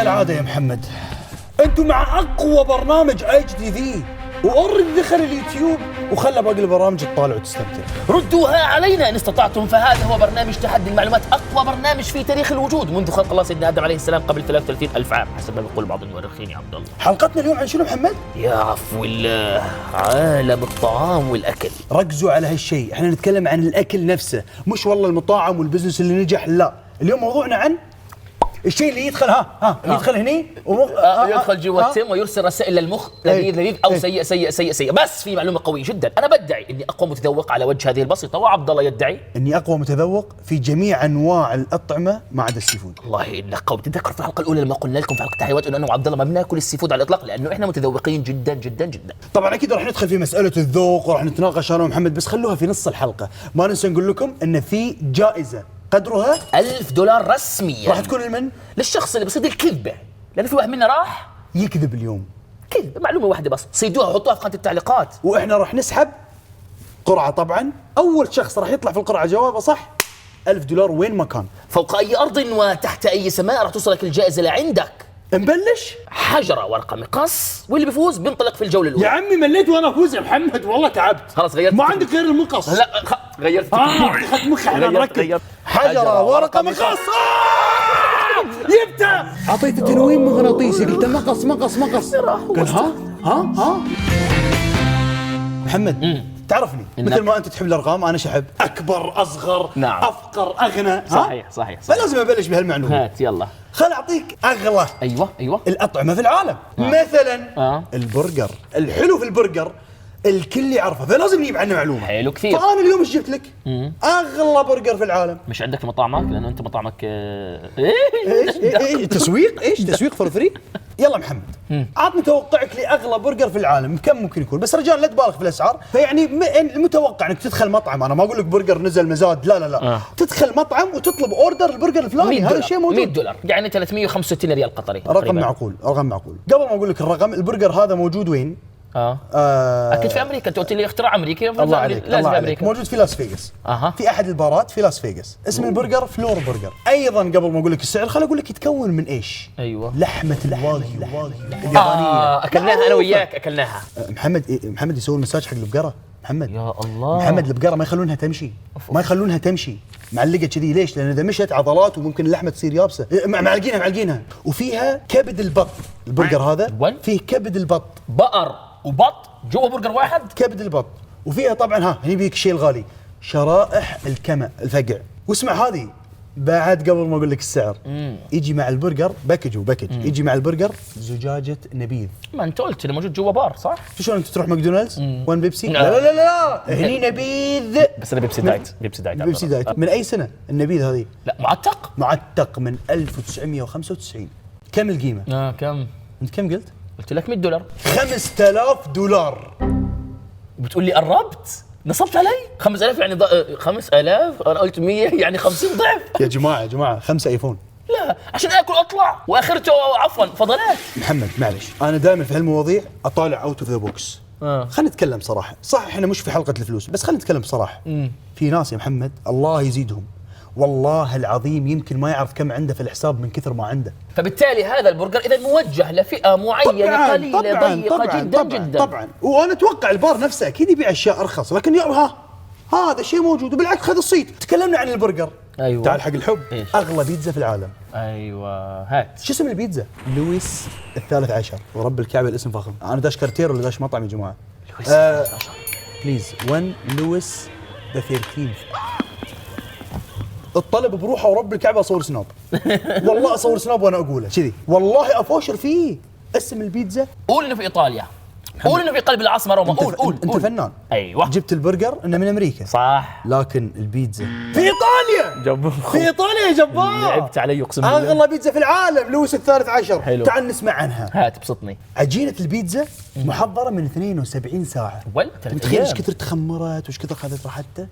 كالعادة يا محمد، انتم مع اقوى برنامج HD واورد دخل اليوتيوب وخلى باقي البرامج تطالع وتستمتع. ردوها علينا إن استطعتم، فهذا هو برنامج تحدي المعلومات، أقوى برنامج في تاريخ الوجود منذ خلق الله سيدنا آدم عليه السلام قبل 33 ألف عام حسب ما يقول بعض المؤرخين. يا عبد الله، حلقتنا اليوم عن شنو محمد؟ يا عفو الله، عالم الطعام والأكل. ركزوا على هالشيء، احنا نتكلم عن الاكل نفسه، مش والله المطاعم والبزنس اللي نجح، لا. اليوم موضوعنا عن الشيء اللي يدخل يدخل هني يدخل جوا التم ويرسل رسائل للمخ لذيذ او سيء سيء سيء سيء. بس في معلومه قويه جدا، انا بدعي اني اقوى متذوق على وجه هذه البسيطه، وعبد الله يدعي اني اقوى متذوق في جميع انواع الاطعمه ما عدا السي فود. والله انك قوي. تتذكر في الحلقه الاولى لما قلنا لكم في حلقه التحيوات انه انا وعبد الله ما بناكل السي فود على الاطلاق لانه احنا متذوقين جدا جدا جدا. طبعا اكيد راح ندخل في مساله الذوق وراح نتناقش انا ومحمد، بس خلوها في نص الحلقه. ما ننسى نقول لكم ان في جائزه قدرها $1000 رسميا راح تكون لمن؟ للشخص اللي بيصيد الكذبه، لان في واحد منا راح يكذب اليوم. كذب معلومه واحده بس، صيدوها وحطوها في خانه التعليقات، واحنا راح نسحب قرعه. طبعا اول شخص راح يطلع في القرعه جوابه صح $1000 وين ما كان، فوق اي ارض وتحت اي سماء راح توصلك الجائزه لعندك. نبلش. حجره ورقه مقص، واللي بيفوز بينطلق في الجوله الاولى. يا عمي مليت وانا افوز يا محمد، والله تعبت. خلاص غيرت، ما عندك غير المقص. لا غيرت اخذت مخ احنا نركب. حجره ورقه مقص. جبته. اعطيته تنويم مغناطيسي، قلت مقص مقص مقص، قال ها محمد تعرفني مثل ما انت تحب الارقام انا شحب اكبر اصغر. نعم. افقر اغنى. صحيح. فلازم ابلش بهالمعلومه. هات يلا. خل اعطيك اغلى ايوه الاطعمه في العالم. مثلا البرجر. الحلو في البرجر الكل يعرفه، فلازم نجيب عنه معلومه. حلو كثير. فانا اليوم ايش جبت لك؟ اغلى برجر في العالم. مش عندك في مطعمك لانه انت مطعمك ايش تسويق؟ تسويق فور فري؟ يلا محمد عطني توقعك لاغلى برجر في العالم كم ممكن يكون، بس رجال لا تبالغ في الاسعار. فيعني المتوقع انك تدخل مطعم، انا ما اقول لك برجر نزل مزاد، لا. تدخل مطعم وتطلب اوردر البرجر الفلاني، هذا الشيء موجود. $100 يعني 365 ريال قطري. رقم معقول. قبل ما اقول لك الرقم، البرجر هذا موجود وين؟ اكيد في امريكا، انت قلت لي اختراع امريكي. الله عليك. موجود في لاس فيغاس. في احد البارات في لاس فيغاس، اسم البرجر فلور برجر. ايضا قبل ما اقول لك السعر خل اقول لك يتكون من ايش؟ ايوه، لحمه الواغيو اليابانيه. اكلناها انا وياك، اكلناها. محمد يسوي المساج حق البقره. محمد يا الله، محمد البقره ما يخلونها تمشي معلقه كذي. ليش؟ لان اذا مشت عضلات وممكن اللحمه تصير يابسه. معلقينها. وفيها كبد البط. البرجر هذا فيه كبد البط، بقر وبط جوا برجر واحد. كبد البط. وفيها طبعا هني بيك الشيء الغالي، شرائح الكمى الفقع. واسمع هذه بعد قبل ما اقول لك السعر، يجي مع البرجر باكج يجي مع البرجر زجاجه نبيذ. ما انت قلت انه موجود جوا بار صح؟ شلون انت تروح ماكدونالدز وين بيبسي؟ لا هني نبيذ. بس انا بيبسي دايت. من اي سنه النبيذ هذه؟ لا معتق من 1995. كم القيمه؟ كم انت كم قلت؟ قلت لك $100. $5000. بتقول لي قربت؟ نصبت علي 5000 يعني 5000. انا قلت 100 يعني 50 ضعف. يا جماعه 5 ايفون. لا عشان اكل اطلع واخرته عفوا فضلات. محمد معلش، انا دائما في هالمواضيع اطالع اوت اوف ذا بوكس. خلينا نتكلم صراحه. صح احنا مش في حلقه الفلوس، بس خلينا نتكلم بصراحه. في ناس يا محمد الله يزيدهم، والله العظيم يمكن ما يعرف كم عنده في الحساب من كثر ما عنده. فبالتالي هذا البرجر اذا موجه لفئه معينه قليله ضيقه جدا. طبعا وانا اتوقع البار نفسه اكيد يبيع اشياء ارخص، لكن هذا شيء موجود. وبالعكس خذ الصيت. تكلمنا عن البرجر. أيوة. تعال حق الحب. إيش؟ اغلى بيتزا في العالم. ايوه هات. شو اسم البيتزا؟ لويس ال13. ورب الكعبه الاسم فخم. انا داش كارتير ولا داش مطعم يا جماعه؟ لويس ال13 بليز. 1 لويس ذا 13. الطلب بروحه ورب الكعبه اصور سناب. والله اصور سناب وانا اقوله كذي، والله افوشر فيه. اسم البيتزا قول انه في ايطاليا، قول انه في قلب العاصمه روما. قول انت فنان. ايوه جبت البرجر انه من امريكا صح، لكن البيتزا في ايطاليا. في ايطاليا يا جبار. لعبت علي اقسم بالله. اغلى بيتزا في العالم لويس ال13. حلو. تعال نسمع عنها. هات بسطني. عجينه البيتزا محضره من 72 ساعه. متخيل ايش كثر تخمرت وايش كثر اخذت راحتها؟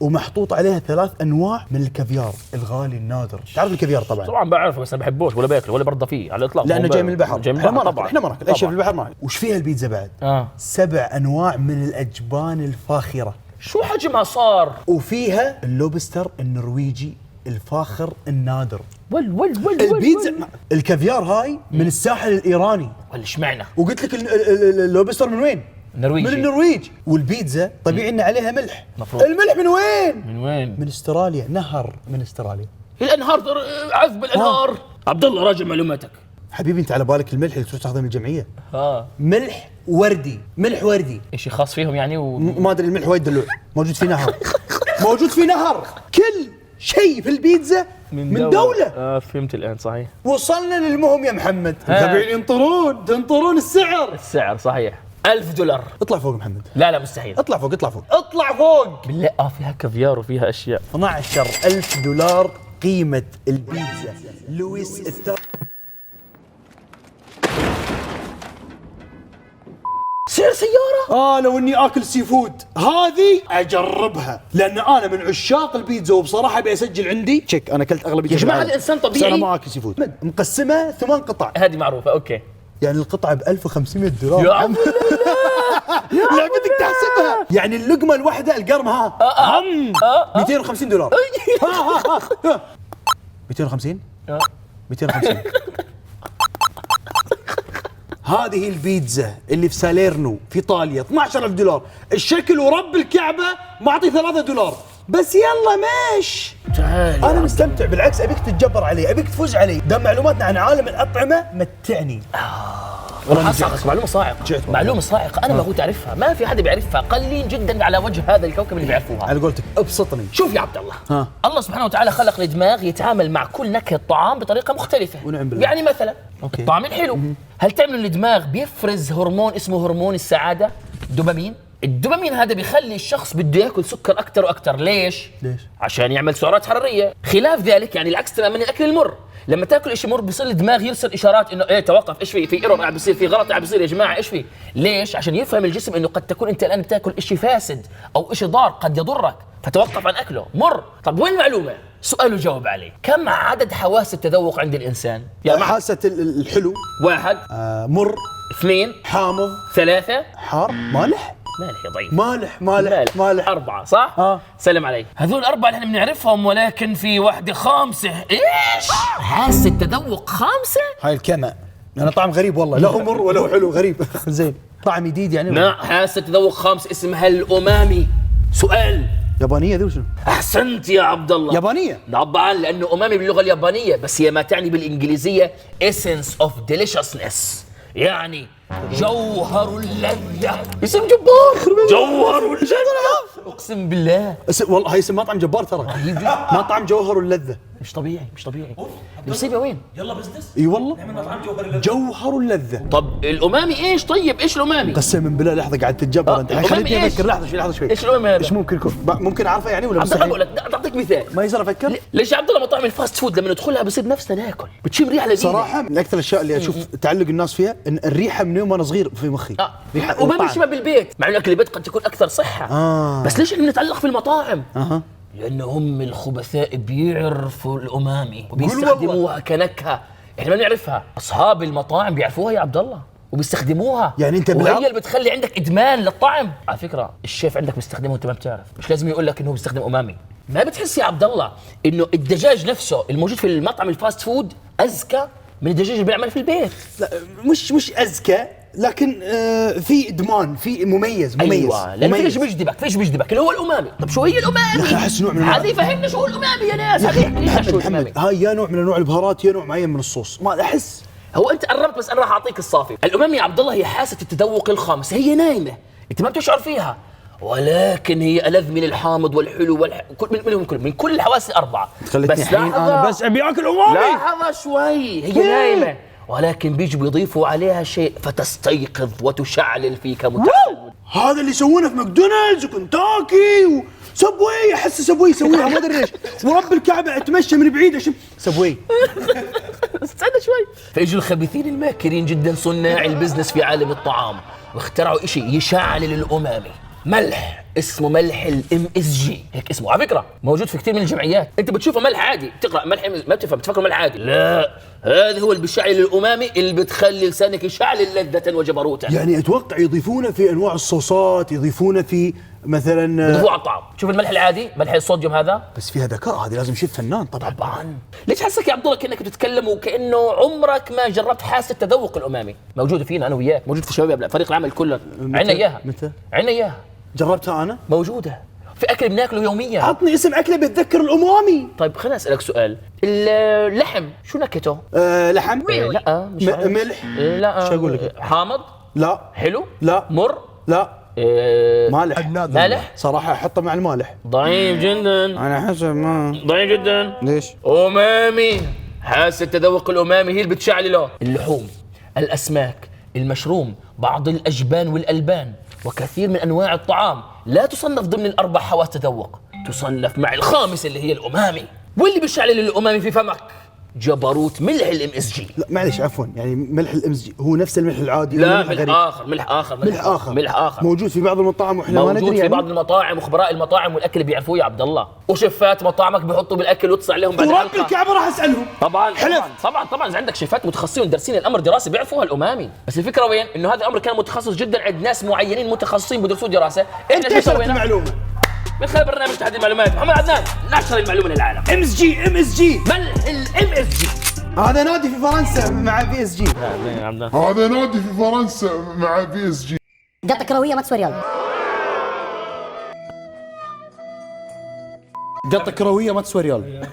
ومحطوط عليها 3 انواع من الكافيار الغالي النادر. تعرف الكافيار طبعا بعرفه بس ما بحبوش ولا باكله ولا برضى فيه على الاطلاق، لانه جاي من البحر. احنا ما ناكل اي شيء في البحر. ما وش فيها البيتزا بعد؟ 7 انواع من الاجبان الفاخره. شو حجمها صار؟ وفيها اللوبستر النرويجي الفاخر النادر. البيتزا الكافيار هاي من الساحل الايراني. ولا اشمعنى؟ وقلت لك اللوبستر من وين؟ النرويجي. من النرويج. والبيتزا طبيعي ان عليها ملح. مفروض. الملح من وين؟ من وين؟ من استراليا، نهر من استراليا. الانهار عذب الانهار. عبد الله راجع معلوماتك. حبيبي انت على بالك الملح اللي تروح تاخذه من الجمعيه؟ ملح وردي، ملح وردي. شيء خاص فيهم يعني ما ادري الملح وايد دلوع، موجود في نهر. موجود في نهر. كل شيء في البيتزا من دولة. فهمت الان صحيح. وصلنا للمهم يا محمد. المتابعين تنطرون السعر صحيح. $1000. اطلع فوق محمد. لا مستحيل. اطلع فوق بالله فيها كافيار وفيها اشياء. $12,000 قيمة البيتزا لويس الثاني. سعر سيارة؟ لو اني اكل سي فود هذه اجربها، لان انا من عشاق البيتزا وبصراحة بسجل عندي تشيك. انا اكلت اغلب يا جماعة هذا انسان طبيعي. بس انا ما اكل سي فود. مقسمة 8 قطع. هذه معروفة اوكي. يعني القطعة ب $1500. يا عم لعبتك تحسبها. يعني اللقمة الواحدة القرمة $250. 250 250. هذه البيتزا اللي في ساليرنو في ايطاليا $12,000. الشكل ورب الكعبة معطي $3 بس. يلا ماشي تعال. انا مستمتع بالعكس. ابيك تتجبر علي، ابيك تفوز علي. دام معلوماتنا عن عالم الاطعمه متعني. والله حصلك معلومة صاعقة أنا ما كنت أعرفها، ما في حد بيعرفها، قليل جدا على وجه هذا الكوكب اللي بيعرفوها. على قولتك ابسطني. شوف يا عبد الله، الله سبحانه وتعالى خلق الدماغ يتعامل مع كل نكهة طعام بطريقة مختلفة. ونعم بالله. يعني مثلا الطعم الحلو، هل تعمل الدماغ بيفرز هرمون اسمه هرمون السعادة، دوبامين. الدوبامين هذا بيخلي الشخص بده ياكل سكر اكثر واكثر. ليش؟ عشان يعمل سعرات حراريه. خلاف ذلك يعني العكس تماما الاكل المر، لما تاكل شيء مر بيصير الدماغ يرسل اشارات انه ايه توقف، ايش في ايرور قاعد بيصير، في غلط قاعد بيصير يا جماعه ايش في. ليش؟ عشان يفهم الجسم انه قد تكون انت الان بتاكل شيء فاسد او شيء ضار قد يضرك، فتوقف عن اكله. مر. طب وين المعلومه؟ سؤال وجاوب عليه. كم عدد حواس التذوق عند الانسان؟ يا حاسه الحلو 1 مر 2 حامض 3 حار مالح يا ضعيف مالح 4 صح؟ سلم علي. هذول 4 اللي احنا بنعرفهم، ولكن في واحدة 5. ايش؟ حاسة التذوق 5؟ هاي الكمأ. أنا طعم غريب والله، لا هو مر ولا هو حلو، غريب. زين طعم جديد يعني. لا حاسة التذوق 5 اسمها الأمامي. سؤال يابانية ذي وشنو؟ أحسنت يا عبد الله. يابانية طبعا، لأنه أمامي باللغة اليابانية، بس هي ما تعني بالإنجليزية essence of deliciousness، يعني جوهر اللذة. اسم جبار. جوهر اللذة اقسم بالله. والله هاي اسم مطعم جبار ترى. مطعم جوهر اللذة. مش طبيعي. المصيبة وين؟ يلا بزنس. اي والله نعمل مطعم جوهر اللذة. جوهر اللذة. طب الأمامي ايش؟ طيب ايش الأمامي؟ قسما بالله لحظة قاعد تتجبر انت. خليني افكر. لحظة شوي. ايش الأمامي هذا؟ ايش ممكن يكون؟ ممكن اعرفه يعني ولا مستحيل؟ اقول لك اعطيك مثال. ما يصير افكر؟ ليش يا عبد الله مطاعم الفاست فود لما ندخلها بصير نفسنا ناكل، بتشم ريحة لذيذة. صراحة من اكثر الاشياء اللي اشوف تعلق الناس فيها ان الريحة من يوم وانا صغير في مخي. ريحة وما بنشمها بالبيت، مع انه اكل البيت قد تكون اكثر صحة. بس ليش احنا نتعلق في المطاعم؟ لأن هم الخبثاء بيعرفوا الأمامي وبيستخدموها كنكهة احنا ما نعرفها. أصحاب المطاعم بيعرفوها يا عبد الله وبيستخدموها. يعني أنت وهي اللي بتخلي عندك إدمان للطعم. على فكرة الشيف عندك بيستخدمه وأنت ما بتعرف، مش لازم يقول لك إنه بيستخدم أمامي. ما بتحس يا عبد الله إنه الدجاج نفسه الموجود في المطعم الفاست فود أزكى من الدجاج اللي بيعمل في البيت؟ لا مش أزكى، لكن في ادمان، في مميز. ايوه لان فيش بيجذبك اللي هو الامامي. طب شو هي الامامي؟ احس نوع من هذه فهمنا شو الامامي يا ناس. محمد هاي يا نوع من انواع البهارات يا نوع معين من الصوص. ما احس هو انت قربت، بس انا راح اعطيك الصافي. الامامي يا عبد الله هي حاسه التذوق الخامسه، هي نايمه انت ما بتشعر فيها، ولكن هي ألذ من الحامض والحلو من كل الحواس الأربعة. بس انا بس ابي اكل امامي. لحظة شوي، هي نايمة ولكن بيجوا بيضيفوا عليها شيء فتستيقظ وتشعلل فيك متعود. هذا اللي يسوونه في ماكدونالدز وكنتاكي وسبوي. احس سبوي يسويها ما ادري ليش. ورب الكعبه اتمشى من بعيد اشم سبوي. استنى شوي. فاجوا الخبيثين الماكرين جدا صناع البزنس في عالم الطعام واخترعوا شيء يشعلل الامامي. ملح اسمه ملح الام اس جي، هيك اسمه على فكره، موجود في كثير من الجمعيات. انت بتشوفه ملح عادي، بتقرا ملح ما بتفهم، بتفكر ملح عادي. لا، هذا هو اللي بيشعل الامامي، اللي بتخلي لسانك يشعل لذة وجبروتا. يعني اتوقع يضيفونه في انواع الصوصات، يضيفونه في مثلا بضيفوه على الطعام. شوف الملح العادي، ملح الصوديوم هذا، بس فيها ذكاء، هذه لازم شيف فنان طبعا. ليش حسك يا عبد الله كانك بتتكلم وكانه عمرك ما جربت حاسه التذوق الامامي؟ موجوده فينا انا وياك، موجود في شباب فريق العمل كله، عندنا اياها. متى؟ عندنا اياها، جربتها انا؟ موجوده في اكل بناكله يوميا. عطني اسم اكله بتذكر الامامي. طيب خليني اسالك سؤال، اللحم شو نكهته؟ لحم؟ لا مش عارف. ملح؟ لا شو اقول لك؟ حامض؟ لا. حلو؟ لا. مر؟ لا. مالح. مالح؟ صراحه احطه مع المالح. ضعيف جدا. انا حسب ما ضعيف جدا. ليش؟ امامي، حاسه التذوق الامامي هي اللي بتشعل اللحوم، الاسماك، المشروم، بعض الاجبان والالبان، وكثير من انواع الطعام لا تصنف ضمن الاربع حواس تذوق، تصنف مع الخامس اللي هي الامامي. واللي بيشعل الامامي في فمك جبروت ملح الام اس جي. لا معلش عفوا، يعني ملح الام اس جي هو نفس الملح العادي؟ لا، ملح اخر موجود في بعض المطاعم واحنا ما ندري. موجود في يعني بعض المطاعم، وخبراء المطاعم والاكل بيعرفوه يا عبد الله، وشيفات مطاعمك بيحطوا بالاكل وتصع لهم بعد ورب الحلقه. الكعبه راح اسالهم. طبعا حلف. طبعا اذا عندك شيفات متخصصين دارسين الامر دراسه بيعرفوا هالامامي، بس الفكره وين؟ انه هذا الامر كان متخصص جدا عند ناس معينين متخصصين بدرسوه دراسه. احنا شو سوينا؟ المعلومه من خلال برنامج تحدي المعلومات محمد عدنان نشر المعلومه للعالم. ام اس جي. ام اس جي ملح الام اس جي هذا نادي في فرنسا مع بي اس جي. هذا نادي في فرنسا مع بي اس جي. جاتك كرويه ما تسوى رياض. قطة كرويه ما تسوى ريال.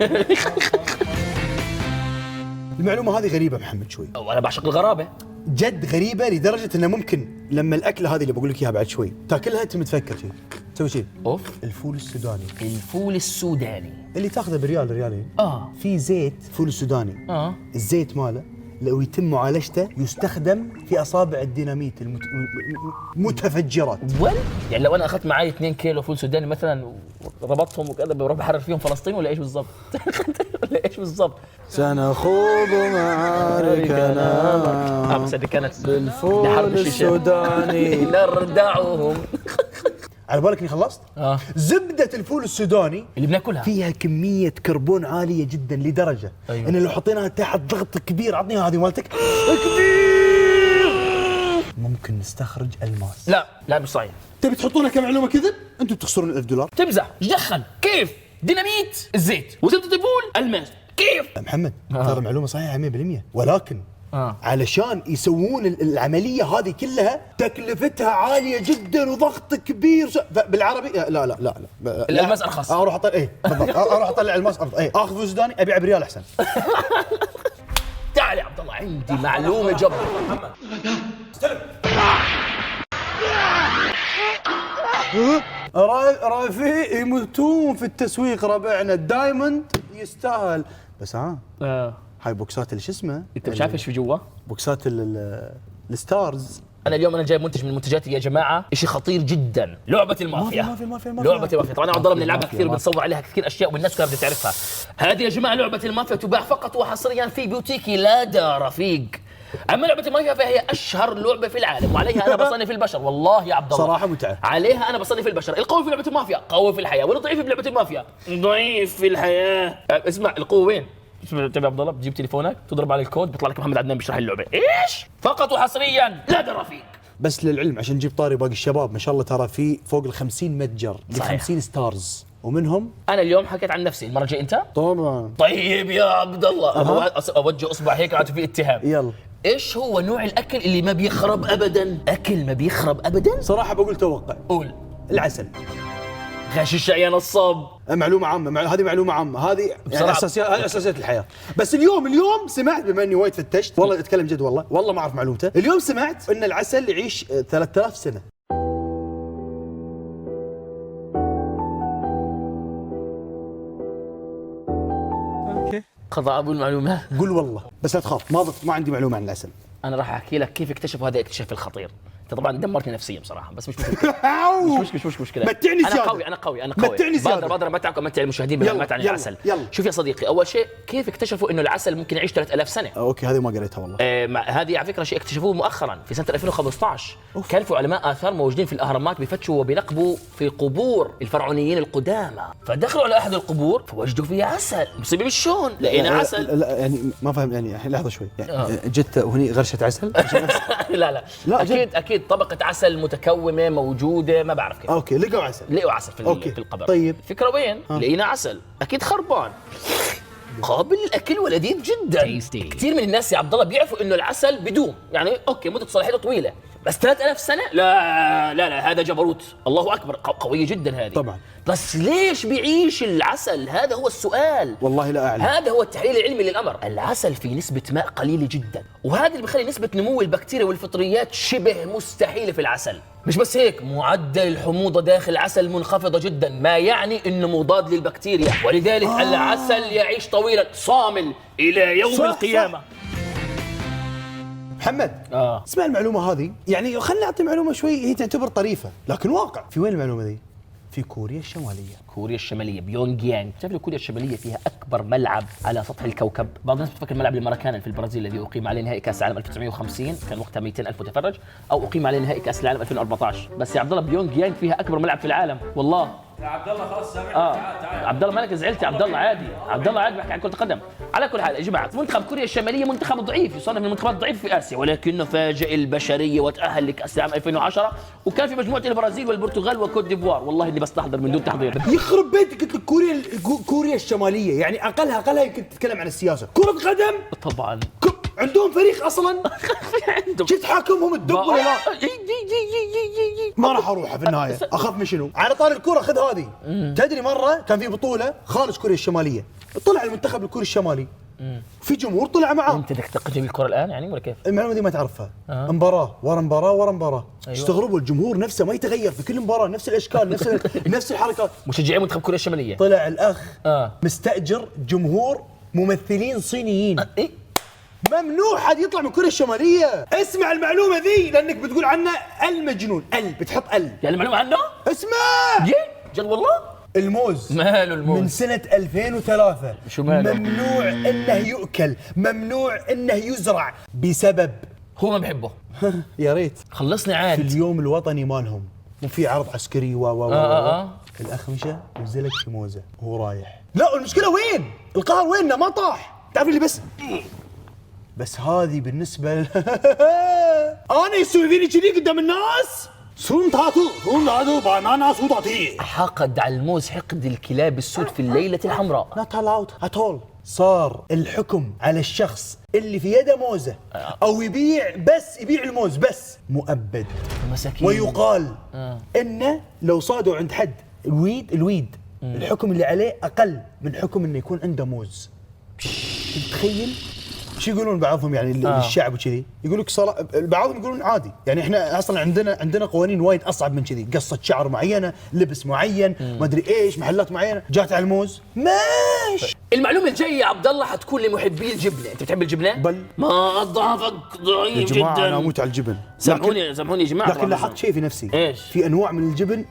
المعلومه هذه غريبه محمد شوي. وانا بعشق الغرابه، جد غريبه لدرجه انه ممكن لما الاكله هذه اللي بقول لك اياها بعد شوي تاكلها انت متفكر شيء تسوي شيء. اوف، الفول السوداني. الفول السوداني اللي تاخذه بريال ريالين. في زيت فول السوداني. الزيت ماله لو يتم معالجته يستخدم في اصابع الديناميت المتفجرات. يعني لو انا اخذت معي 2 كيلو فول سوداني مثلا وربطتهم وكذا بروح بحرر فيهم فلسطين ولا ايش بالضبط؟ ولا ايش بالضبط؟ سنخوض معاركنا بس هذه كانت بالفول السوداني نردعهم. على بالك اني خلصت؟ زبدة الفول السوداني اللي بناكلها فيها كمية كربون عالية جدا لدرجة ان لو حطيناها تحت ضغط كبير، عطنيها هذه مالتك كبير، ممكن نستخرج الماس. لا مش صحيح. تبي تحطونها كمعلومة كذب؟ انتم بتخسرون $1000. تمزح، ايش دخل؟ كيف؟ ديناميت الزيت وزبدة الفول الماس، كيف؟ محمد ترى معلومة صحيحة 100%، ولكن علشان يسوون العملية هذه كلها تكلفتها عالية جدا وضغط كبير. بالعربي لا الالماس ارخص. اروح اطلع بالضبط اروح اطلع الماس ارخص. اخذ فلوس سوداني ابيع بريال احسن. تعال يا عبد الله عندي معلومة جبر. استلم. رفيق يموتون في التسويق، ربعنا الدايموند يستاهل. بس هاي بوكسات اللي شو اسمه؟ انت مش عارف ايش في جوا؟ بوكسات الستارز. انا اليوم جايب منتج من منتجاتي يا جماعه، شيء خطير جدا، لعبه المافيا. مافيا. لعبه المافيا طبعا عبد الله بنلعبها كثير وبنصور عليها كثير اشياء والناس كلها بدها تعرفها. هذه يا جماعه لعبه المافيا تباع فقط وحصريا في بيوتيكي لادا رفيق. اما لعبه المافيا فهي اشهر لعبه في العالم، وعليها انا بصنف البشر. والله يا عبد الله صراحه متعه، عليها انا بصنف البشر. القوي في لعبه المافيا قوي في الحياه، والضعيف في لعبه المافيا ضعيف في الحياه. اسمع، القوه وين؟ تبي عبد الله بتجيب تليفونك تضرب على الكود بيطلع لك محمد عدنان بيشرح اللعبه. ايش؟ فقط وحصريا لادا رفيق. بس للعلم عشان نجيب طاري باقي الشباب، ما شاء الله ترى في فوق ال50 متجر ل 50 ستارز، ومنهم انا اليوم حكيت عن نفسي، المره الجايه انت؟ طبعا. طيب يا عبد الله اوجه اصبع هيك عاد في اتهام. يلا، ايش هو نوع الاكل اللي ما بيخرب ابدا؟ اكل ما بيخرب ابدا؟ صراحه بقول توقع. قول. العسل. غش يا نصاب. معلومه عامه، هذه معلومه عامه، هذه يعني اساسيات الحياه. بس اليوم سمعت، بما اني وايد فتشت والله اتكلم جد، والله ما اعرف معلومته. اليوم سمعت ان العسل يعيش 3000 سنه. اوكي، قضاء ابو المعلومات. قول والله، بس لا تخاف، ما عندي معلومه عن العسل. انا راح احكي لك كيف اكتشفوا هذا الاكتشاف الخطير. انت طبعا دمرتني نفسيا بصراحه، بس مش مشكله. مش مشكله. متعني انا زيادة. قوي. متعني زيادة. بقدر امتعك وامتع المشاهدين بالمعلومات عن العسل. يلا. شوف يا صديقي، اول شيء كيف اكتشفوا انه العسل ممكن يعيش 3000 سنه؟ اوكي هذه ما قريتها والله. هذه على فكره شيء اكتشفوه مؤخرا في سنه 2015. كان في علماء اثار موجودين في الاهرامات بيفتشوا وبينقبوا في قبور الفرعونيين القدامى، فدخلوا على احد القبور فوجدوا فيها عسل. مصيبه مش شلون لقينا عسل. لا يعني ما فهم يعني الحين لحظه شوي يعني جت هني غرشه عسل لا اكيد طبقه عسل متكومه موجوده، ما بعرف كيف. اوكي لقوا عسل في القبر. طيب الفكره وين؟ لقينا عسل اكيد خربان قابل للاكل ولذيذ جدا. كثير من الناس يا عبد الله بيعرفوا انه العسل بدوم، يعني اوكي مده صلاحيته طويله، بس 3000 سنه لا هذا جبروت. الله اكبر، قويه جدا هذه طبعا. بس ليش بيعيش العسل؟ هذا هو السؤال. والله لا اعلم. هذا هو التحليل العلمي للامر. العسل فيه نسبه ماء قليله جدا، وهذا اللي بيخلي نسبه نمو البكتيريا والفطريات شبه مستحيله في العسل. مش بس هيك، معدل الحموضه داخل العسل منخفضه جدا، ما يعني انه مضاد للبكتيريا، ولذلك العسل يعيش طويلا صامل الى يوم القيامه. محمد اسمع المعلومه هذه، يعني خلينا نعطي معلومه شوي هي تعتبر طريفه لكن واقع. في وين المعلومه ذي؟ في كوريا الشماليه. كوريا الشماليه بيونغ يانغ. تعرف كوريا الشماليه فيها اكبر ملعب على سطح الكوكب. بعض الناس بتفكر ملعب الماراكانا في البرازيل الذي اقيم عليه نهائي كاس العالم 1950 كان وقتها 200,000 متفرج، او اقيم عليه نهائي كاس العالم 2014. بس يا عبد الله بيونغ يانغ فيها اكبر ملعب في العالم والله. يا عبد الله خلاص سامعني. تعال عبد الله مالك زعلت يا عبد الله؟ عادي عبد الله عادي، بحكي عن كرة القدم. على كل حال يا جماعه، منتخب كوريا الشماليه منتخب ضعيف، يصنف من المنتخبات الضعيفه في اسيا، ولكنه فاجئ البشريه وتاهل لكاس العالم 2010، وكان في مجموعه البرازيل والبرتغال وكوت ديفوار. والله اني بستحضر من دون تحضير. يخرب بيتك، قلت لك كوريا الشماليه، يعني اقلها يمكن تتكلم عن السياسه. كره قدم طبعا عندهم فريق اصلا. شو تحاكمهم الدب ولا لا؟ ما راح اروح في النهايه، اخاف من شنو؟ على طار الكره خذ هذه. تدري مره كان في بطوله خارج كوريا الشماليه، طلع المنتخب الكوري الشمالي، في جمهور طلع معاه. انت بدك تقتل الكره الان يعني ولا كيف؟ المعلومه دي ما تعرفها. مباراه ورا مباراه ورا مباراه. أيوة. استغربوا الجمهور نفسه ما يتغير في كل مباراه، نفس الاشكال نفس الحركات. مشجعين منتخب كوريا الشماليه. طلع الاخ مستاجر جمهور ممثلين صينيين. إيه؟ ممنوع حد يطلع من كوريا الشماليه. اسمع المعلومه ذي لانك بتقول عنه المجنون. بتحط يعني معلومه عنه؟ اسمع جد والله. الموز ماله الموز؟ من سنة 2003 شو ماله؟ ممنوع انه يؤكل، ممنوع انه يزرع بسبب هو ما بحبه. يا ريت خلصني في عاد. اليوم الوطني مالهم وفي عرض عسكري الاخ مشى نزلك في موزه وهو رايح. لا والمشكله وين؟ القهر وين؟ ما طاح. تعرف اللي بس هذه بالنسبه انا يسوي فيني كذي قدام الناس. سون بانانا سوداتي. حقد على الموز حقد الكلاب السود في الليله الحمراء. not allowed at all. صار الحكم على الشخص اللي في يده موزه او يبيع الموز بس مؤبد. مساكين. ويقال انه لو صادوا عند حد الويد الحكم اللي عليه اقل من حكم انه يكون عنده موز. تخيل شو يقولون بعضهم يعني الشعب وكذي، يقول لك بعضهم يقولون عادي، يعني احنا اصلا عندنا قوانين وايد اصعب من كذي، قصه شعر معينه، لبس معين، ما ادري ايش، محلات معينه، جات على الموز ماشي. المعلومه الجايه يا عبد الله حتكون لمحبي الجبنه. انت بتحب الجبنه؟ بل ما اضعفك ضعيف يا جماعه جدا. انا اموت على الجبن. سامحوني يا جماعه. لكن لاحظت شيء في نفسي. ايش؟ في انواع من الجبن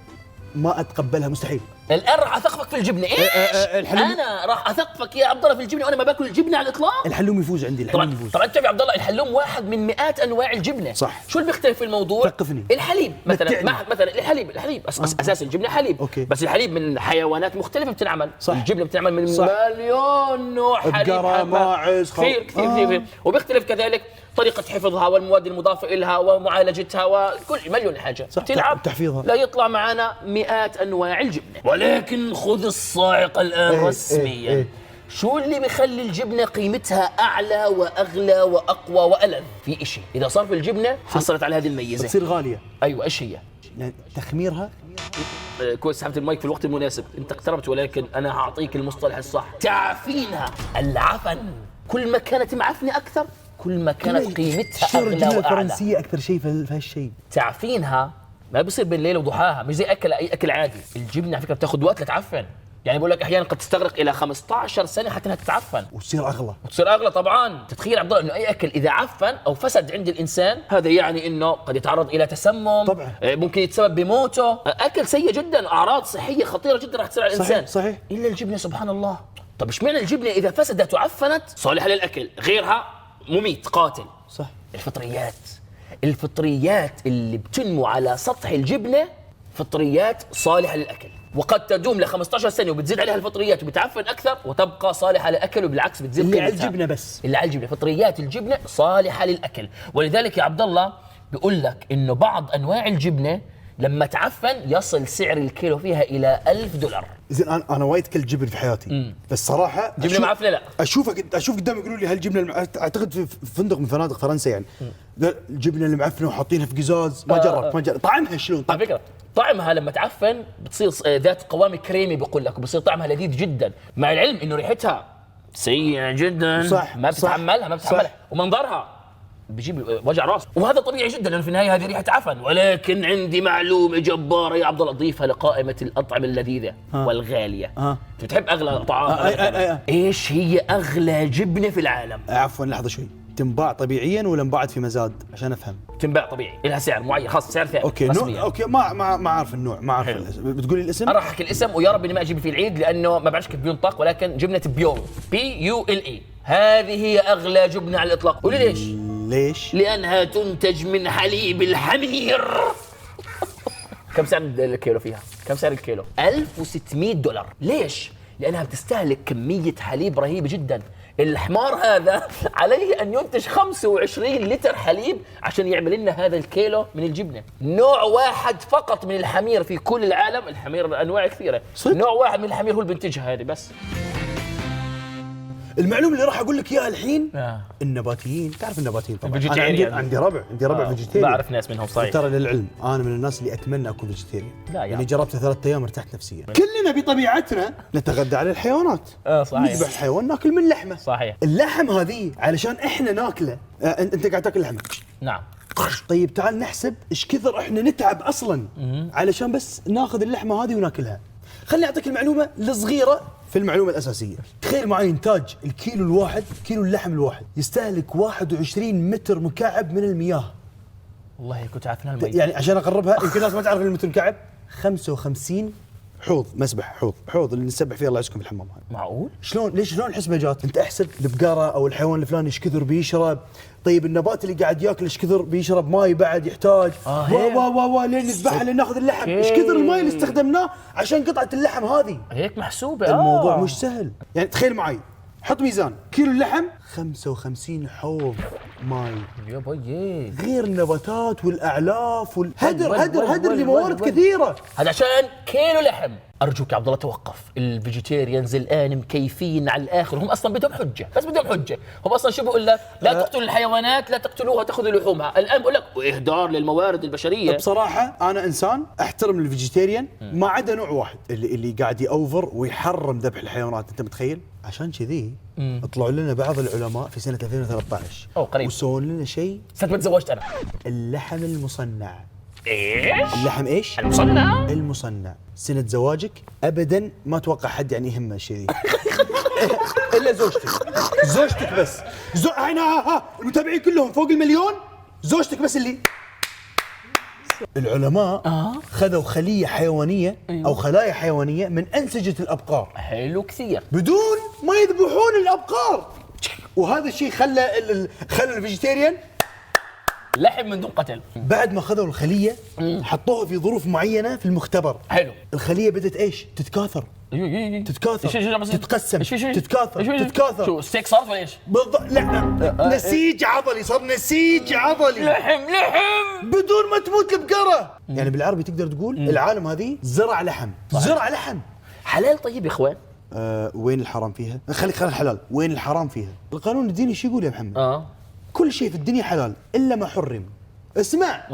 ما اتقبلها مستحيل. الان راح اثقفك في الجبنه. ايش؟ انا راح اثقفك يا عبد الله في الجبنه وانا ما باكل الجبنه على الاطلاق. الحلوم يفوز عندي. الحلوم يفوز. طبعا انت يا عبد الله الحلوم واحد من مئات انواع الجبنه. صح. شو اللي بيختلف في الموضوع؟ ثقفني. الحليب مثلا مثلا الحليب اساس الجبنه حليب. أوكي. بس الحليب من حيوانات مختلفه بتنعمل. صح. الجبنه بتنعمل من صح. مليون نوع حليب. بقرة، ماعز، كثير. وبيختلف كذلك طريقة حفظها والمواد المضافة إلها ومعالجتها وكل مليون حاجة. تلعب تحفيظها. لا يطلع معنا مئات أنواع الجبنة. ولكن خذ الصاعقة الآن رسميا. شو اللي بيخلي الجبنة قيمتها أعلى وأغلى وأقوى وألذ؟ في إشي إذا صار في الجبنة حصلت على هذه الميزة تصير غالية. أيوة إيش هي؟ تخميرها. كويس سحبت المايك في الوقت المناسب. أنت اقتربت ولكن أنا هعطيك المصطلح الصح. تعفينها. العفن. كل ما كانت معفنة أكثر كل ما كانت قيمتها أغلى الجبنة وأعلى. الفرنسية أكثر شيء في هالشيء. تعفينها ما بيصير بين الليل وضحاها، مش زي أي أكل عادي. الجبنة على فكرة بتاخذ وقت لتعفن. يعني بقول لك احيانا قد تستغرق الى 15 سنه حتى انها تتعفن وتصير اغلى. وتصير اغلى طبعا. تتخيل عبد الله انه اي اكل اذا عفن او فسد عند الانسان هذا يعني انه قد يتعرض الى تسمم طبعا. ممكن يتسبب بموته. اكل سيء جدا، اعراض صحيه خطيره جدا راح تصير على الانسان. صحيح. الا الجبنه سبحان الله. طب اشمعنى الجبنه اذا فسدت وعفنت صالحه للاكل، غيرها مميت قاتل؟ صح. الفطريات اللي بتنمو على سطح الجبنه فطريات صالحه للاكل، وقد تدوم ل 15 سنه وبتزيد عليها الفطريات وبتعفن اكثر وتبقى صالحه للاكل، وبالعكس بتزيد اللي على قيمتها. الجبنه بس، اللي على الجبنه، فطريات الجبنه صالحه للاكل. ولذلك يا عبد الله بيقول لك انه بعض انواع الجبنه لما تعفن يصل سعر الكيلو فيها الى $1000. زين انا وايد كلت جبن في حياتي، بس صراحه جبنه معفنه لا. اشوف قدامي يقولوا لي هالجبنه اعتقد في فندق من فنادق فرنسا يعني الجبنه المعفنه وحاطينها في قزاز. ما جربت طعمها شلون؟ على فكره طعمها لما تعفن بتصير ذات قوام كريمي بيقول لك، وبصير طعمها لذيذ جدا، مع العلم انه ريحتها سيئه جدا. صح. ما بتتحملها ومنظرها بيجيب وجع راس، وهذا طبيعي جدا لانه في النهايه هذه ريحه عفن. ولكن عندي معلومه جباره يا عبد الله، ضيفها لقائمه الاطعمه اللذيذه والغاليه. انت بتحب اغلى طعام؟ ايش هي اغلى جبنه في العالم؟ عفوا لحظه شوي، تنباع طبيعيا ولا انباعت في مزاد عشان افهم؟ تنباع طبيعي، لها سعر معين خاص، سعر ثابت. اوكي رسمياً. اوكي ما اعرف النوع، ما اعرف الاسم. بتقولي الاسم؟ انا راح احكي الاسم ويا رب اني ما اجيب في العيد لانه ما بعرفش كيف بينطق، ولكن جبنه بيول PULE هذه هي اغلى جبنه على الاطلاق. قولي ليش؟ ليش؟ لانها تنتج من حليب الحمير. كم سعر الكيلو فيها؟ كم سعر الكيلو؟ $1600. ليش؟ لانها بتستهلك كميه حليب رهيبه جدا. الحمار هذا عليه ان ينتج 25 لتر حليب عشان يعمل لنا هذا الكيلو من الجبنه. نوع واحد فقط من الحمير في كل العالم، الحمير انواع كثيره، نوع واحد من الحمير هو اللي بينتجها هذه بس. المعلومه اللي راح اقول لك اياها الحين النباتيين، تعرف النباتيين طبعا. أنا عندي ربع فيجيتيريان. بعرف ناس منهم صحيح. ترى للعلم انا من الناس اللي اتمنى اكون فيجيتيريان. يعني جربت 3 ايام ارتحت نفسيا. كلنا بطبيعتنا نتغذى على الحيوانات. صحيح. نذبح الحيوان ناكل من لحمه. صحيح. اللحم هذه علشان احنا ناكله. انت قاعد تاكل لحمه. نعم. طيب تعال نحسب ايش كثر احنا نتعب اصلا علشان بس ناخذ اللحمه هذه وناكلها. خليني اعطيك المعلومه الصغيره في المعلومه الاساسيه. تخيل معي انتاج الكيلو الواحد، كيلو اللحم الواحد يستهلك 21 متر مكعب من المياه. والله كنت عارف انها المي. يعني عشان اقربها يمكن الناس ما تعرف المتر مكعب 55 حوض مسبح، حوض اللي نسبح فيه الله يسكن في الحمام. معقول؟ شلون الحسبه جات؟ انت احسب البقره او الحيوان الفلاني ايش كثر بيشرب، طيب النبات اللي قاعد ياكل ايش كثر بيشرب ماي بعد يحتاج، لين نذبحها لين ناخذ اللحم، ايش كثر الماي اللي استخدمناه عشان قطعه اللحم هذه. هيك محسوبه. الموضوع مش سهل. يعني تخيل معي، حط ميزان كيلو اللحم 55 حوض ماي، يا بيي، غير النباتات والاعلاف هدر لموارد كثيره. هذا عشان كيلو لحم. ارجوك يا عبد الله توقف. الفيجيتيريانز الان مكيفين على الاخر، هم اصلا بدهم حجه، بس بدهم حجه. هم اصلا شو بقول لك؟ لا تقتلوا الحيوانات، لا تقتلوها تاخذوا لحومها. الان بقول لك اهدار للموارد البشريه. بصراحه انا انسان احترم الفيجيتيريان ما عدا نوع واحد اللي قاعد يأوفر ويحرم ذبح الحيوانات. انت متخيل؟ عشان كذي طلعوا لنا بعض العلماء في سنه 2013 قريب وسوون لنا شيء. سنه ما تزوجت انا. اللحم المصنع. ايش؟ اللحم ايش؟ المصنع. سنة زواجك ابدا ما اتوقع حد يعني يهمه الشيء ذي الا زوجتك بس. المتابعين كلهم فوق المليون، زوجتك بس اللي. العلماء خذوا خلية حيوانية او خلايا حيوانية من انسجة الابقار. حلو كثير. بدون ما يذبحون الابقار، وهذا الشيء خلى الفيجيتيريان لحم من دون قتل. بعد ما خذوا الخليه حطوها في ظروف معينه في المختبر. حلو. الخليه بدت ايش؟ تتكاثر. تتقسم. تتكاثر. شو ستيك صارت ولا ايش؟ بالضبط. لا نسيج عضلي، صار نسيج عضلي. لحم بدون ما تموت البقره. يعني بالعربي تقدر تقول العالم هذه زرع لحم. زرع لحم حلال. طيب يا اخوان، وين الحرام فيها؟ خليك الحلال، وين الحرام فيها؟ القانون الديني ايش يقول يا محمد؟ كل شيء في الدنيا حلال الا ما حرم. اسمع.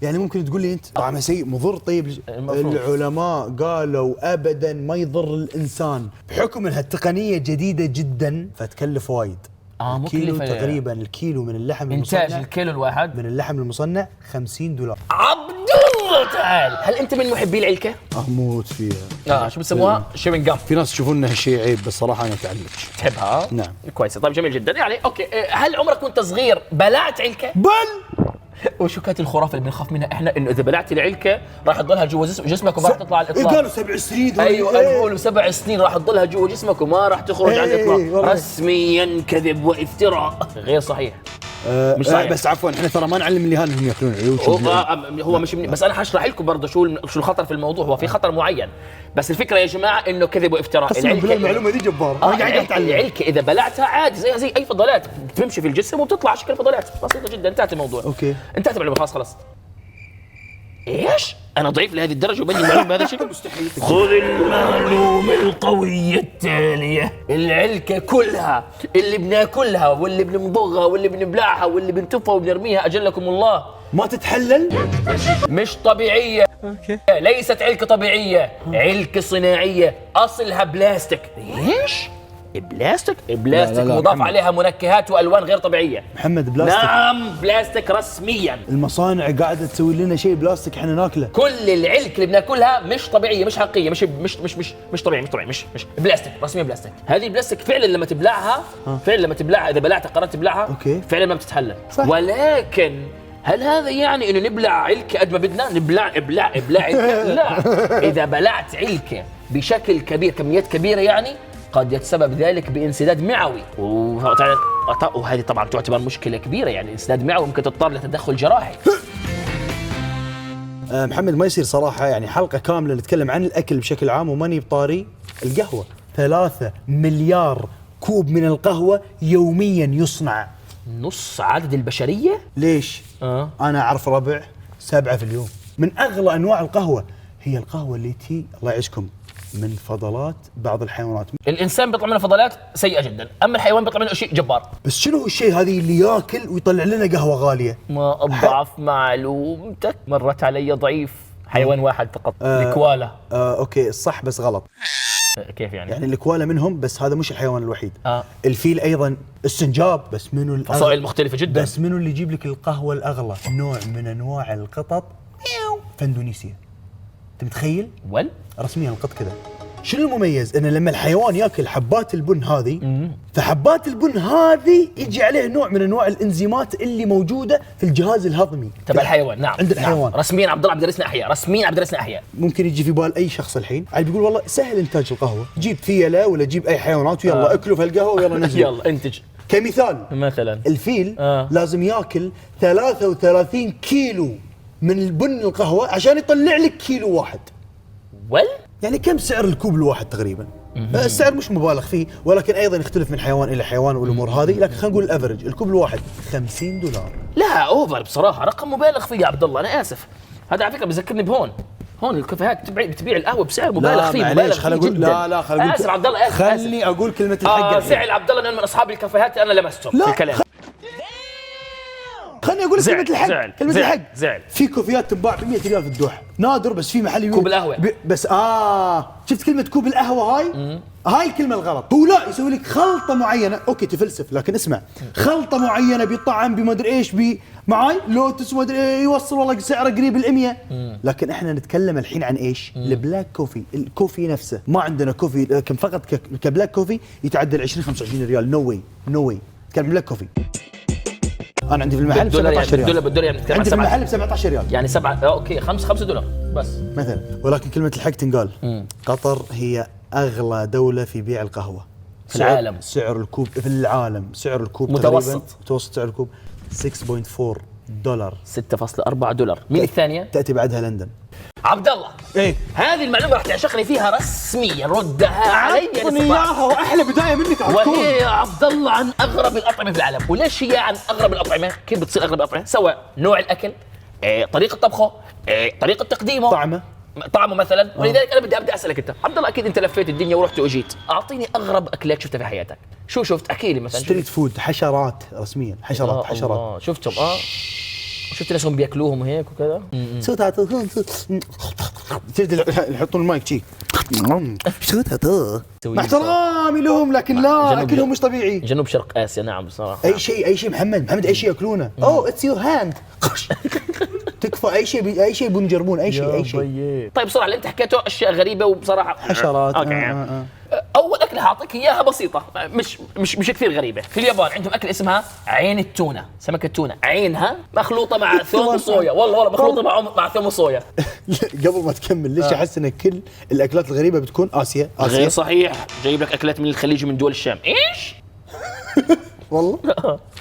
يعني ممكن تقول لي انت طعمه سيء مضر. طيب العلماء قالوا ابدا ما يضر الانسان بحكم انها التقنيه جديده جدا فتكلف وايد. مكلفه تقريبا الكيلو من اللحم المصنع، انتاج الكيلو الواحد من اللحم المصنع $50. عبد الله تفضل تعال. هل انت من محبي العلكه؟ اموت فيها. شو بسموها؟ شيرين جام. في ناس يشوفون انها شيء عيب بس صراحه انا اتعلق. تحبها؟ نعم. كويس. طيب جميل جدا. يعني اوكي، هل عمرك وانت صغير بلعت علكه؟ بل وشو كانت الخرافه اللي بنخاف منها احنا؟ انه اذا بلعت العلكه راح تضلها جوا جسمك وما راح تطلع على الاطلاق. قالوا 7 سنين. ايوه بيقولوا 7 سنين راح تضلها جوا جسمك وما راح تخرج على الاطلاق. رسميا كذب وافتراء غير صحيح. مش صحيح. بس عفوا احنا ترى ما نعلم اليهال انهم ياكلون عيوش. هو مش بس انا حشرح لكم برضه شو الخطر في الموضوع. هو في خطر معين، بس الفكره يا جماعه انه كذب وافتراء. المعلومه دي جباره. انا قاعد اتعلم. العلكه اذا بلعتها عادي زي اي فضلات بتمشي في الجسم وبتطلع شكل فضلات بسيطه جدا. انتهت الموضوع. اوكي انتهت المعلومه. خلاص. ايش؟ انا ضعيف لهذه الدرجه وبني المعلومه بهذا الشكل؟ مستحيل. خذ المعلومه القويه التاليه. العلكه كلها اللي بناكلها واللي بنمضغها واللي بنبلعها واللي بنتفها وبنرميها اجلكم الله ما تتحلل. مش طبيعيه. اوكي. ليست علكه طبيعيه، علكه صناعيه اصلها بلاستيك. ايش؟ بلاستيك لا مضاف محمد. عليها منكهات والوان غير طبيعيه. محمد بلاستيك. نعم بلاستيك رسميا. المصانع قاعده تسوي لنا شيء بلاستيك احنا ناكله. كل العلك اللي بناكلها مش طبيعيه، مش حقيقيه، مش طبيعي مش بلاستيك رسميا بلاستيك. هذه البلاستيك فعلا لما تبلعها اذا بلعتها قررت تبلعها أوكي. فعلا ما بتتحلل. صح. ولكن هل هذا يعني انه نبلع علكه قد ما بدنا؟ نبلع علكه؟ لا. اذا بلعت علكه بشكل كبير كميات كبيره يعني قد يتسبب ذلك بانسداد معوي، وهذه طبعا تعتبر مشكله كبيره. يعني انسداد معوي ممكن تضطر لتدخل جراحي. محمد ما يصير صراحه يعني حلقه كامله نتكلم عن الاكل بشكل عام وماني بطاري القهوه. 3 مليار كوب من القهوه يوميا يصنع. نص عدد البشريه؟ ليش؟ انا اعرف ربع 7 في اليوم. من اغلى انواع القهوه هي القهوه اللي تي الله يعيشكم من فضلات بعض الحيوانات. الانسان بيطلع منه فضلات سيئه جدا، اما الحيوان بيطلع منه شيء جبار. بس شنو هو الشيء هذه اللي ياكل ويطلع لنا قهوه غاليه؟ ما اضعف معلومتك. مرت علي ضعيف حيوان واحد فقط. الكوالا. اوكي صح بس غلط. كيف يعني؟ يعني الكوالا منهم بس هذا مش الحيوان الوحيد. الفيل ايضا، السنجاب. بس منو فصائل مختلفه جدا. بس منو اللي يجيب لك القهوه الاغلى؟ نوع من انواع القطط في اندونيسيا. انت متخيل؟ رسميا القط كذا. شنو المميز؟ ان لما الحيوان ياكل حبات البن هذه فحبات البن هذه يجي عليه نوع من انواع الانزيمات اللي موجوده في الجهاز الهضمي تبع الحيوان. نعم عند الحيوان. نعم. رسميا عبد الله عم يدرسنا احياء. ممكن يجي في بال اي شخص الحين عاد بيقول والله سهل انتاج القهوه، جيب فيله ولا جيب اي حيوانات ويلا اكلوا في القهوه ويلا نزلوا. يلا انتج. كمثال مثلا الفيل لازم ياكل 33 كيلو من البن القهوه عشان يطلع لك كيلو واحد. يعني كم سعر الكوب الواحد تقريبا؟ السعر مش مبالغ فيه، ولكن ايضا يختلف من حيوان الى حيوان والامور هذه، لكن خلينا نقول الافرج الكوب الواحد $50. لا اوفر بصراحه، رقم مبالغ فيه يا عبد الله. انا اسف، هذا على فكره بذكرني بهون. هون الكافيهات بتبيع القهوه بسعر مبالغ فيه. مبالغ فيه جدا. لا خليني اسف عبد الله، خلني اقول كلمه الحق. زعل عبد الله لانه من اصحاب الكافيهات انا لمسته في الكلام. خليني اقول كلمة الحق. كلمة الحق. زعل. في كوفيات تنباع ب 100 ريال في الدوحة، نادر بس في محل كوب القهوة. بس شفت كلمة كوب القهوة هاي الكلمة الغلط. هو لا يسوي لك خلطة معينة، اوكي تفلسف لكن اسمع، خلطة معينة بطعم بمدري ايش معاي لوتس مدري ايه يوصل والله سعره قريب ال100. لكن احنا نتكلم الحين عن ايش؟ البلاك كوفي، الكوفي نفسه. ما عندنا كوفي لكن فقط كبلاك كوفي يتعدى 20-25 ريال. نو واي كان بلاك كوفي. انا عندي في المحل ب 17 ريال. بالدولار يعني عندي في المحل ب 17 ريال. يعني 7 اوكي $5 بس مثلا. ولكن كلمة الحق تنقال. قطر هي اغلى دولة في بيع القهوة في العالم. سعر الكوب في العالم، سعر الكوب متوسط سعر الكوب $6.4. $6.4. مين الثانية؟ تأتي بعدها لندن. عبد الله ايه هذه المعلومة راح تعشقني فيها رسميا، ردها علي. اعطني اياها واحلى بداية منك. وهي يا عبد الله عن اغرب الاطعمة في العالم. وليش هي عن اغرب الاطعمة؟ كيف بتصير اغرب الاطعمة؟ سواء نوع الاكل، طريقة طبخه، طريقة تقديمه، طعمه مثلا. ولذلك انا بدي اسالك انت عبد الله، اكيد انت لفيت الدنيا ورحت واجيت، اعطيني اغرب اكلات شفتها في حياتك. شو شفت؟ احكي لي مثلا. ستريت فود، حشرات رسميا، حشرات. شفتهم شفت ناسهم بياكلوهم هيك وكذا. يحطون المايك شي مع احترامي لهم، لكن لا اكلهم مش طبيعي. جنوب شرق اسيا. نعم بصراحه اي شيء محمد اي شيء ياكلونه. اتس يور هاند. يخفى اي شيء، اي شيء بنجربون، اي شيء. طيب بصراحه اللي انت حكيته اشياء غريبه وبصراحه حشرات. اوكي. اول اكله حاعطيك اياها بسيطه، مش كثير غريبه. في اليابان عندهم اكل اسمها عين التونه، سمكه التونه عينها مخلوطه مع ثوم وصويا، والله مخلوطه مع ثوم وصويا. قبل ما تكمل، ليش احس ان كل الاكلات الغريبه بتكون اسيا؟ غير صحيح، جايب لك اكلات من الخليج ومن دول الشام. ايش؟ والله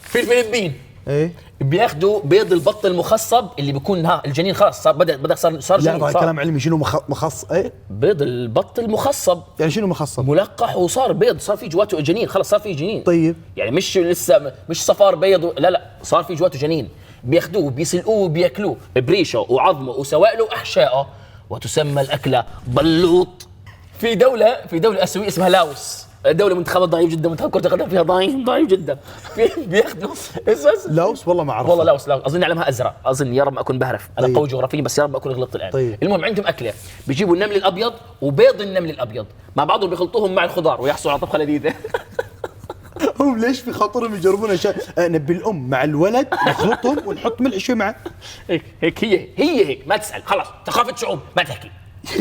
في الفلبين ايه بياخذوا بيض البط المخصب اللي بيكون الجنين خلاص صار لا جنين. كلام علمي. شنو مخص ايه؟ بيض البط المخصب يعني شنو مخصب؟ ملقح وصار بيض، صار في جواته جنين، خلاص صار في جنين. طيب يعني مش لسه مش صفار بيض، لا صار في جواته جنين. بياخذوه بيسلقوه وبياكلوه بريشه وعظمه وسوائله واحشائه، وتسمى الاكله بلوط. في دوله اسيويه اسمها لاوس، دولة منتخبها ضعيف جدا، منتخب كرة القدم فيها ضعيف جدا. بياخذوا لاوس، والله ما اعرف والله لاوس اظن علمها ازرق، اظن، يا رب ما اكون بهرف، انا طيب. قوي جغرافيا بس يا رب ما اكون غلطت الان. طيب. المهم عندهم اكله بيجيبوا النمل الابيض وبيض النمل الابيض مع بعضهم بيخلطوهم مع الخضار ويحصلوا على طبخه لذيذه. هم ليش في خاطرهم يجربون اشياء؟ نبي الام مع الولد نخلطهم ونحط ملح شوي معه. هيك هي ما تسال، خلاص ثقافه شعوب ما تحكي.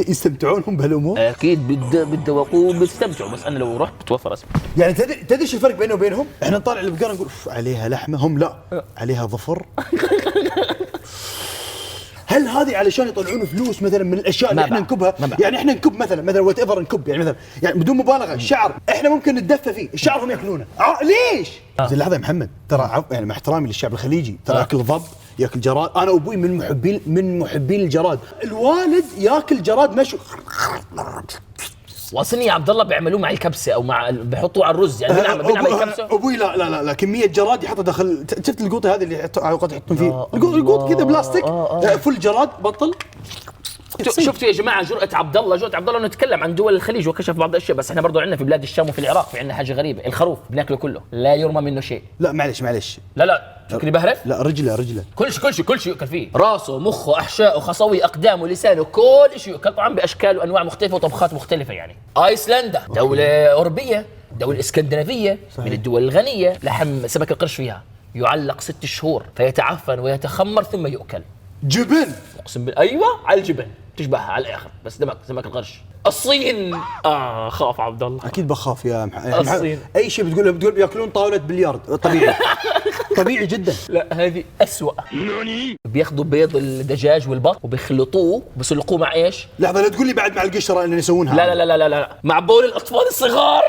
يستمتعون هم بهالامور؟ اكيد بالذوقوا بيستمتعوا، بس انا لو رحت بتوفر اسمي. يعني تدري ايش الفرق بينه وبينهم؟ احنا نطالع البقره نقول عليها لحمه، هم لا عليها ظفر. هل هذه علشان يطلعون فلوس مثلا من الاشياء اللي احنا نكبها؟ يعني احنا نكب مثلا وات ايفر نكب، يعني مثلا يعني بدون مبالغه الشعر احنا ممكن نتدفى فيه، الشعر هم ياكلونه. ليش؟ زين لحظه يا محمد، ترى يعني مع احترامي للشعب الخليجي، ترى ياكل ضب، ياكل جراد. انا ابوي من محبين الجراد، الوالد ياكل جراد مشوي. واصلني يا عبد الله بيعملوا مع الكبسه او مع بيحطوه على الرز، يعني بنعمل الكبسه. ابوي لا كميه جراد يحطها داخل. شفت القوطه هذه اللي اوقات يحطون فيه القوط كذا بلاستيك، فل جراد بطل. شفتوا يا جماعه جرأة عبد الله انه يتكلم عن دول الخليج وكشف بعض الاشياء، بس احنا برضو عندنا في بلاد الشام وفي العراق في عندنا حاجه غريبه، الخروف بناكله كله، لا يرمى منه شيء. لا معلش لا فكري بهرف. لا رجله كل شيء يؤكل فيه، راسه مخه احشائه خصوي اقدامه لسانه، كل شيء يؤكل طبعا باشكال وانواع مختلفه وطبخات مختلفه. يعني ايسلندا دوله اوروبيه، دوله اسكندنافيه، من الدول الغنيه، لحم سمك القرش فيها يعلق 6 شهور فيتعفن ويتخمر ثم يؤكل. جبن، اقسم بالله ايوه على الجبن، تشبهها على الاخر بس سمك القرش. الصين خاف عبد الله. اكيد بخاف يا محمد. الصين اي شيء بتقول بياكلون طاوله بلياردو، طبيعي. طبيعي جدا. لا هذه أسوأ. بياخذوا بيض الدجاج والبط وبيخلطوه وبيسلقوه مع ايش؟ لحظه لا تقول لي بعد مع القشره اللي يسوونها. لا مع بول الاطفال الصغار.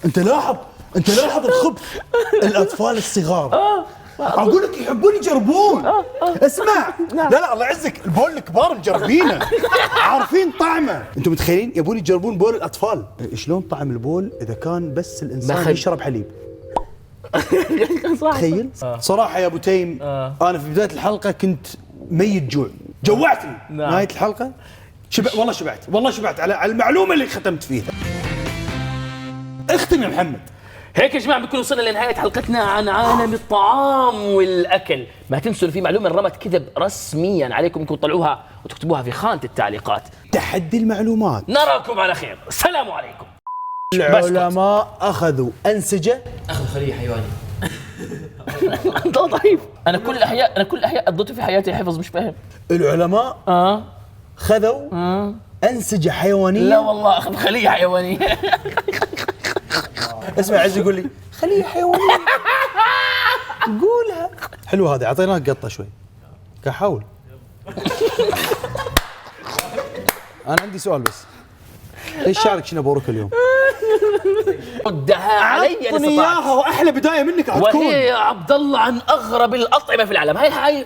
انت لاحظ الخبث. الاطفال الصغار اقول لك يحبون يجربون. اسمع لا الله يعزك، البول الكبار مجربينه، عارفين طعمه. انتم متخيلين يبون يجربون بول الاطفال؟ شلون طعم البول اذا كان بس الانسان يشرب حليب؟ تخيل. صراحه يا ابو تيم، انا في بدايه الحلقه كنت ميت جوع، جوعتني. نهايه الحلقه والله شبعت على المعلومه اللي ختمت فيها. اختم يا محمد. هيك يا جماعه بنكون وصلنا لنهايه حلقتنا عن عالم الطعام والاكل. ما تنسوا في معلومه رمت كذب رسميا عليكم انكم تطلعوها وتكتبوها في خانه التعليقات. تحدي المعلومات. نراكم على خير، السلام عليكم. العلماء اخذوا انسجه، اخذوا خليه حيواني. انت ضعيف. انا كل الاحياء قضيته في حياتي حفظ، مش فاهم. العلماء خذوا انسجه حيوانيه. لا والله اخذ خليه حيوانيه. اسمع عز يقول لي خليه حيوانيه. قولها حلو. هذا اعطيناك قطه شوي كحول. انا عندي سؤال بس، ايش شعرك شنو بورك اليوم؟ ردها علي اعطني اياها، واحلى بدايه منك راح تكون. وهي يا عبد الله عن اغرب الاطعمه في العالم. هاي